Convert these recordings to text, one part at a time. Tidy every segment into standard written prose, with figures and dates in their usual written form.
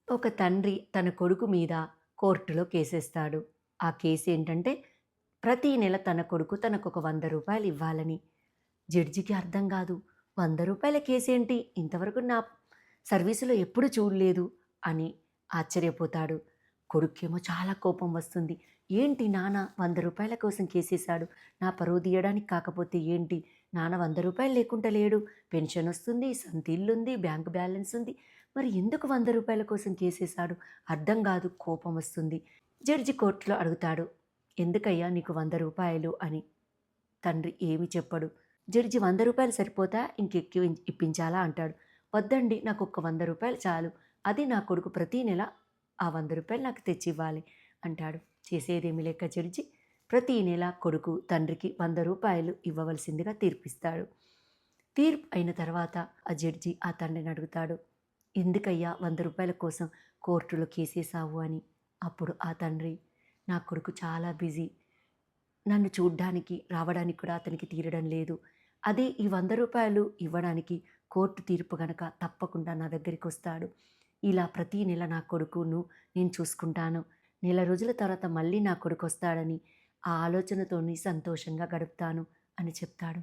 ఒక తండ్రి తన కొడుకు మీద కోర్టులో కేసేస్తాడు. ఆ కేసేంటంటే, ప్రతీ నెల తన కొడుకు తనకొక రూ. 100 ఇవ్వాలని. జడ్జికి అర్థం గాదు. రూ. 100 కేసేంటి? ఇంతవరకు నా సర్వీసులో ఎప్పుడు చూడలేదు అని ఆశ్చర్యపోతాడు. కొడుక్కేమో చాలా కోపం వస్తుంది. ఏంటి నాన్న రూ. 100 కోసం కేసేశాడు. నా పరువు తీయడానికి కాకపోతే ఏంటి? నాన్న రూ. 100 లేకుండా లేడు. పెన్షనొస్తుంది, సొంత ఇల్లుంది, బ్యాంక్ బ్యాలెన్స్ ఉంది. మరి ఎందుకు రూ. 100 కోసం కేసేశాడు? అర్థం గాదు. కోపమొస్తుంది. జడ్జి కోర్ట్‌లో అడుగుతాడు. ఎందుకయ్యా నీకు రూ. 100 అని. తండ్రి ఏమి చెప్పడు. జడ్జి రూ. 100 సరిపోతా ఇంకెక్కువ ఇప్పించాలా అంటాడు. వద్దండి నాకొక్క రూ. 100 చాలు. అది నా కొడుకు ప్రతీ నెల ఆ రూ. 100 నాకు తెచ్చివ్వాలి అంటాడు. చేసేదేమి లేక జడ్జి ప్రతీ నెల కొడుకు తండ్రికి రూ. 100 ఇవ్వవలసిందిగా తీర్పిస్తాడు. తీర్పు అయిన తర్వాత ఆ జడ్జి ఆ తండ్రిని అడుగుతాడు. ఎందుకయ్యా రూ. 100 కోసం కోర్టులో కేసేశావు అని. అప్పుడు ఆ తండ్రి నా కొడుకు చాలా బిజీ. నన్ను చూడ్డానికి, రావడానికి కూడా అతనికి తీరడం లేదు. అదే ఈ రూ. 100 ఇవ్వడానికి కోర్టు తీర్పు గనక తప్పకుండా నా దగ్గరికొస్తాడు. ఇలా ప్రతీ నెల నా కొడుకును నేను చూసుకుంటాను. నెల రోజుల తర్వాత మళ్ళీ నా కొడుకొస్తాడని ఆ ఆలోచనతోని సంతోషంగా గడుపుతాను అని చెప్తాడు.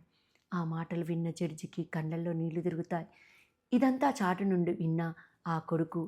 ఆ మాటలు విన్న జడ్జికి కళ్ళల్లో నీళ్లు తిరుగుతాయి. ఇదంతా చాటు నుండి విన్న ఆ కొడుకు